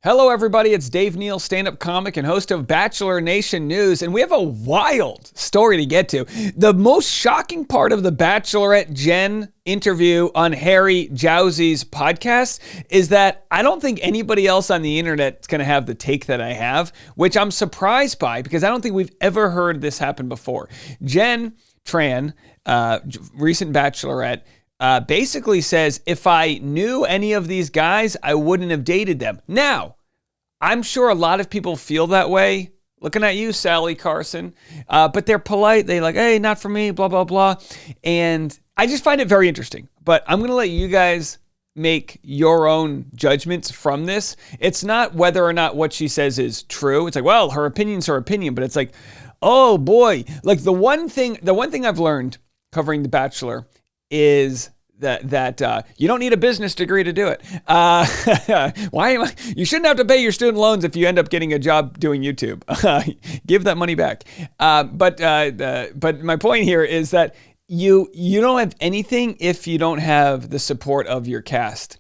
Hello, everybody. It's Dave Neal, stand-up comic and host of Bachelor Nation News, and we have a wild story to get to. The most shocking part of the Bachelorette Jenn interview on Harry Jowsey's podcast is that I don't think anybody else on the internet is going to have the take that I have, which I'm surprised by because I don't think we've ever heard this happen before. Jenn Tran, recent Bachelorette, basically says, if I knew any of these guys, I wouldn't have dated them. Now, I'm sure a lot of people feel that way. Looking at you, Sally Carson. But they're polite. They like, hey, not for me, blah, blah, blah. And I just find it very interesting. But I'm going to let you guys make your own judgments from this. It's not whether or not what she says is true. It's like, well, her opinion's her opinion. But it's like, oh, boy. Like the one thing I've learned covering The Bachelor is that you don't need a business degree to do it. You shouldn't have to pay your student loans if you end up getting a job doing YouTube. Give that money back. But my point here is that you don't have anything if you don't have the support of your cast.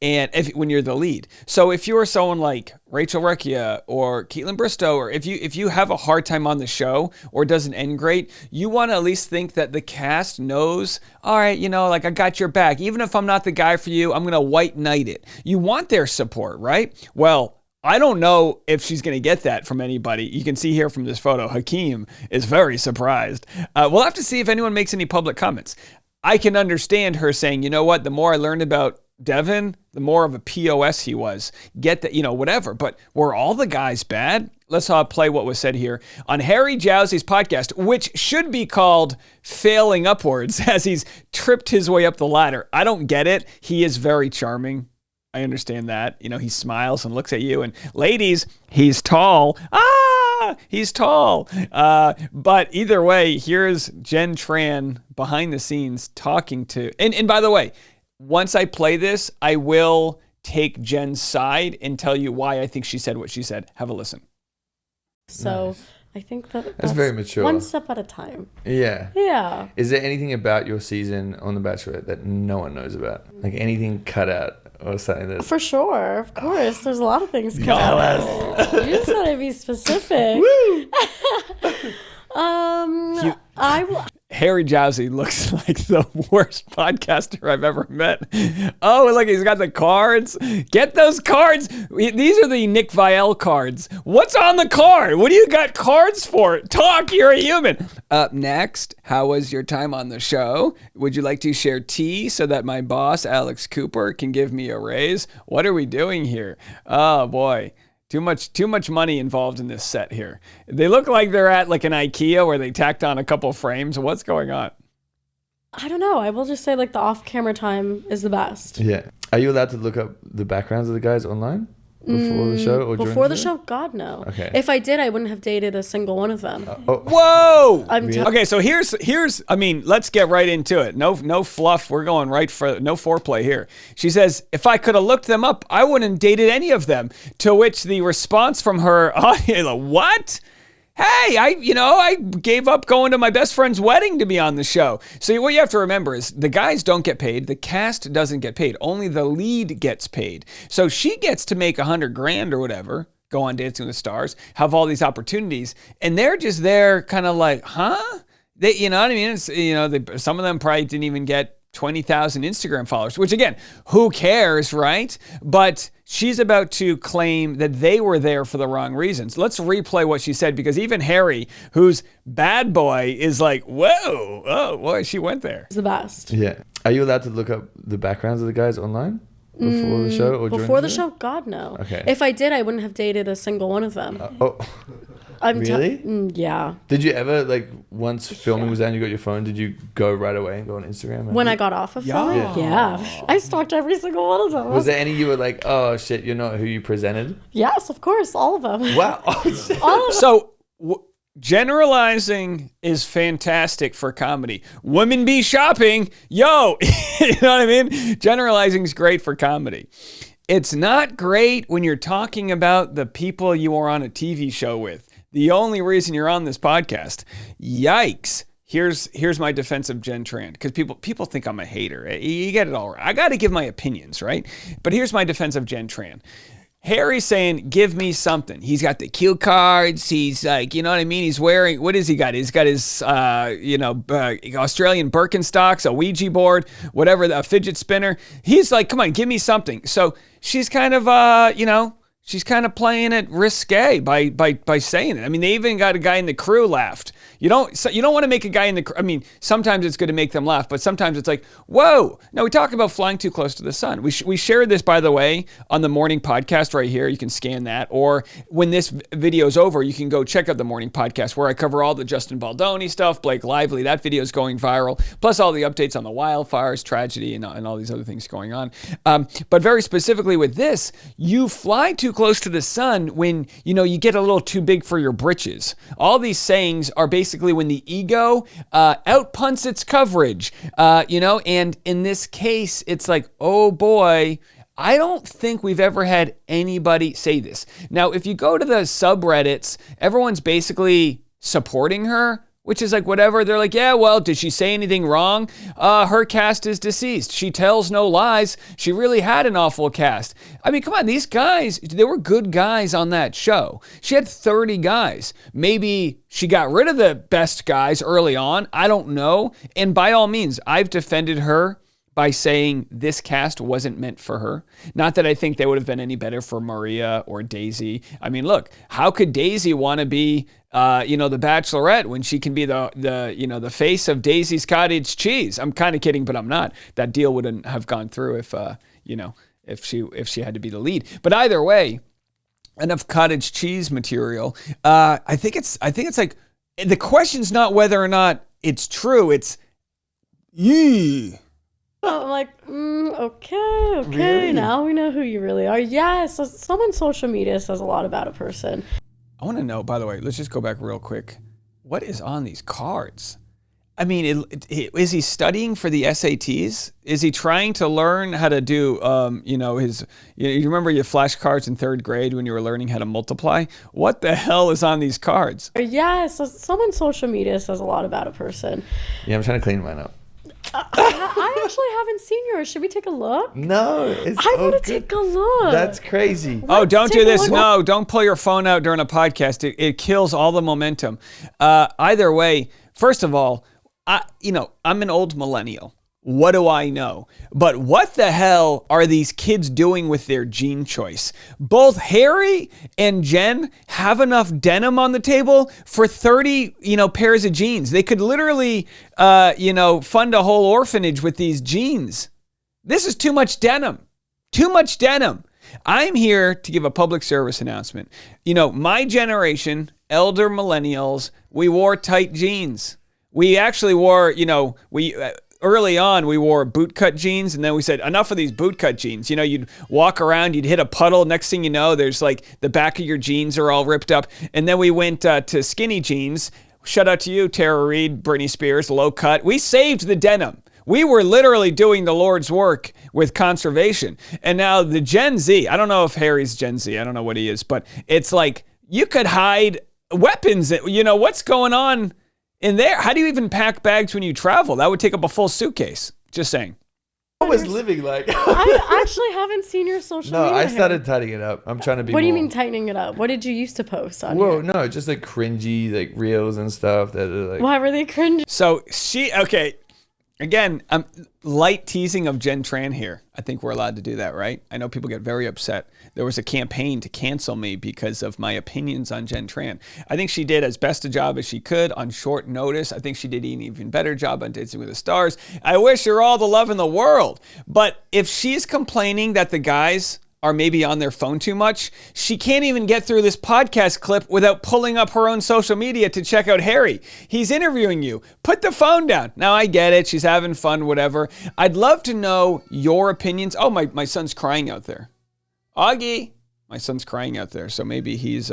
And when you're the lead. So if you're someone like Rachel Recchia or Caitlin Bristow, or if you have a hard time on the show or it doesn't end great, you want to at least think that the cast knows, all right, like I got your back. Even if I'm not the guy for you, I'm going to white knight it. You want their support, right? Well, I don't know if she's going to get that from anybody. You can see here from this photo, Hakeem is very surprised. We'll have to see if anyone makes any public comments. I can understand her saying, you know what, the more I learned about Devin, the more of a POS he was. Get that, whatever. But were all the guys bad? Let's play what was said here on Harry Jowsey's podcast, which should be called Failing Upwards, as he's tripped his way up the ladder. I don't get it. He is very charming. I understand that. He smiles and looks at you. And ladies, he's tall. He's tall. But either way, here's Jenn Tran behind the scenes talking to... And by the way, once I play this, I will take Jen's side and tell you why I think she said what she said. Have a listen. So Nice. I think that's very mature. One step at a time. Yeah. Yeah. Is there anything about your season on The Bachelorette that no one knows about? Like anything cut out or something that... For sure. Of course. There's a lot of things cut out. You just gotta be specific. Woo! Harry Jowsey looks like the worst podcaster I've ever met. Oh, look, he's got the cards. Get those cards. These are the Nick Viall cards. What's on the card? What do you got cards for? Talk, you're a human. Up next, how was your time on the show? Would you like to share tea so that my boss, Alex Cooper, can give me a raise? What are we doing here? Oh, boy. Too much money involved in this set here. They look like they're at like an IKEA where they tacked on a couple frames. What's going on? I don't know. I will just say like the off-camera time is the best. Yeah. Are you allowed to look up the backgrounds of the guys online? Before the show or during Before the show? God, no. Okay. If I did, I wouldn't have dated a single one of them. Whoa! Okay, so here's. Let's get right into it. No fluff. We're going right for no foreplay here. She says, if I could have looked them up, I wouldn't have dated any of them. To which the response from her, what? Hey, I gave up going to my best friend's wedding to be on the show. So what you have to remember is the guys don't get paid. The cast doesn't get paid. Only the lead gets paid. So she gets to make $100,000 or whatever, go on Dancing with the Stars, have all these opportunities. And they're just there kind of like, huh? They, you know what I mean? It's, some of them probably didn't even get 20,000 Instagram followers, which again, who cares, right? But she's about to claim that they were there for the wrong reasons. Let's replay what she said, because even Harry, who's bad boy, is like, whoa, oh boy, she went there. It's the best. Yeah. Are you allowed to look up the backgrounds of the guys online? Before the show or during Before the show? God, no. Okay. If I did, I wouldn't have dated a single one of them. Really? Yeah. Did you ever, once filming was done, you got your phone, did you go right away and go on Instagram? When I got off of film? Yeah. I stalked every single one of them. Was there any you were like, oh shit, you're not who you presented? Yes, of course. All of them. Wow. All of them. So generalizing is fantastic for comedy. Women be shopping. Yo, you know what I mean? Generalizing is great for comedy. It's not great when you're talking about the people you are on a TV show with. The only reason you're on this podcast. Yikes. Here's my defense of Jenn Tran, because people think I'm a hater. You get it all right. I got to give my opinions, right? But here's my defense of Jenn Tran. Harry's saying, give me something. He's got the cue cards. He's like, you know what I mean? He's wearing, what has he got? He's got his, Australian Birkenstocks, a Ouija board, whatever, a fidget spinner. He's like, come on, give me something. So she's kind of, she's kind of playing it risque by saying it. I mean, they even got a guy in the crew laughed. You don't want to make a guy in the crew. I mean, sometimes it's good to make them laugh, but sometimes it's like, whoa. Now, we talk about flying too close to the sun. We shared this, by the way, on the morning podcast right here. You can scan that. Or when this video is over, you can go check out the morning podcast where I cover all the Justin Baldoni stuff, Blake Lively. That video is going viral. Plus all the updates on the wildfires, tragedy, and all these other things going on. But very specifically with this, you fly too close to the sun when, you get a little too big for your britches. All these sayings are basically when the ego outpunts its coverage, and in this case, it's like, oh boy, I don't think we've ever had anybody say this. Now, if you go to the subreddits, everyone's basically supporting her, which is like whatever. They're like, yeah, well, did she say anything wrong? Her cast is deceased. She tells no lies. She really had an awful cast. I mean, come on, these guys, they were good guys on that show. She had 30 guys. Maybe she got rid of the best guys early on. I don't know. And by all means, I've defended her by saying this cast wasn't meant for her. Not that I think they would have been any better for Maria or Daisy. I mean, look, how could Daisy want to be, the Bachelorette when she can be the face of Daisy's Cottage Cheese? I'm kind of kidding, but I'm not. That deal wouldn't have gone through if she had to be the lead. But either way, enough cottage cheese material. I think it's like the question's not whether or not it's true. It's yee. I'm like, okay, Really? now we know who you really are. Yes, someone's social media says a lot about a person. I want to know, by the way, let's just go back real quick. What is on these cards? I mean, is he studying for the SATs? Is he trying to learn how to do, you remember your flashcards in third grade when you were learning how to multiply? What the hell is on these cards? Yes, someone's social media says a lot about a person. Yeah, I'm trying to clean mine up. I actually haven't seen yours. Should we take a look? No, it's I want to take a look. That's crazy. Oh, don't do this. look. No, don't pull your phone out during a podcast. It kills all the momentum. Either way, first of all, I'm an old millennial. What do I know? But what the hell are these kids doing with their gene choice? Both Harry and Jenn have enough denim on the table for 30, pairs of jeans. They could literally, fund a whole orphanage with these jeans. This is too much denim. Too much denim. I'm here to give a public service announcement. My generation, elder millennials, we wore tight jeans. We actually wore, early on, we wore bootcut jeans, and then we said, enough of these bootcut jeans. You'd walk around, you'd hit a puddle. Next thing you know, there's like the back of your jeans are all ripped up. And then we went to skinny jeans. Shout out to you, Tara Reid, Britney Spears, low cut. We saved the denim. We were literally doing the Lord's work with conservation. And now the Gen Z, I don't know if Harry's Gen Z, I don't know what he is, but it's like you could hide weapons. What's going on in there? How do you even pack bags when you travel? That would take up a full suitcase. Just saying. I was living like. I actually haven't seen your social media. No, I started tightening it up. I'm trying to be. What do you more... mean tightening it up? What did you used to post on? Whoa, here? no, just like cringy like reels and stuff that are like. Why were they cringy? So again, I'm light teasing of Jenn Tran here. I think we're allowed to do that, right? I know people get very upset. There was a campaign to cancel me because of my opinions on Jenn Tran. I think she did as best a job as she could on short notice. I think she did an even better job on Dancing with the Stars. I wish her all the love in the world. But if she's complaining that the guys are maybe on their phone too much, she can't even get through this podcast clip without pulling up her own social media to check out Harry. He's interviewing you. Put the phone down. Now, I get it. She's having fun, whatever. I'd love to know your opinions. Oh, my son's crying out there. Augie. My son's crying out there. So maybe he's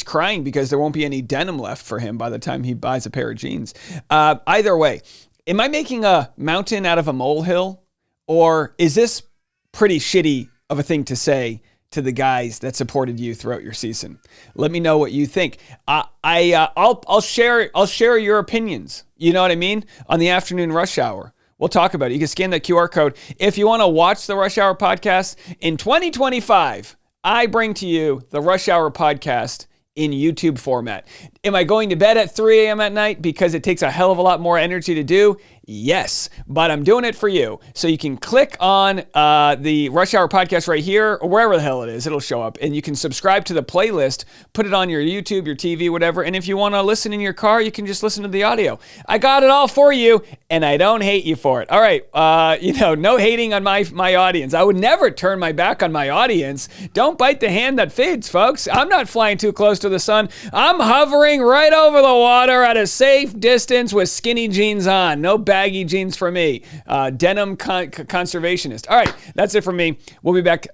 crying because there won't be any denim left for him by the time he buys a pair of jeans. Either way, am I making a mountain out of a molehill? Or is this pretty shitty of a thing to say to the guys that supported you throughout your season? Let me know what you think. I'll share your opinions. You know what I mean? On the afternoon rush hour. We'll talk about it. You can scan that QR code. If you want to watch the Rush Hour podcast in 2025, I bring to you the Rush Hour podcast in YouTube format. Am I going to bed at 3 a.m. at night because it takes a hell of a lot more energy to do? Yes, but I'm doing it for you. So you can click on the Rush Hour podcast right here, or wherever the hell it is, it'll show up. And you can subscribe to the playlist, put it on your YouTube, your TV, whatever. And if you want to listen in your car, you can just listen to the audio. I got it all for you, and I don't hate you for it. All right, no hating on my audience. I would never turn my back on my audience. Don't bite the hand that feeds, folks. I'm not flying too close to the sun. I'm hovering right over the water at a safe distance with skinny jeans on. No baggy jeans for me. Denim conservationist. All right, that's it for me. We'll be back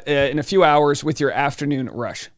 in a few hours with your afternoon rush.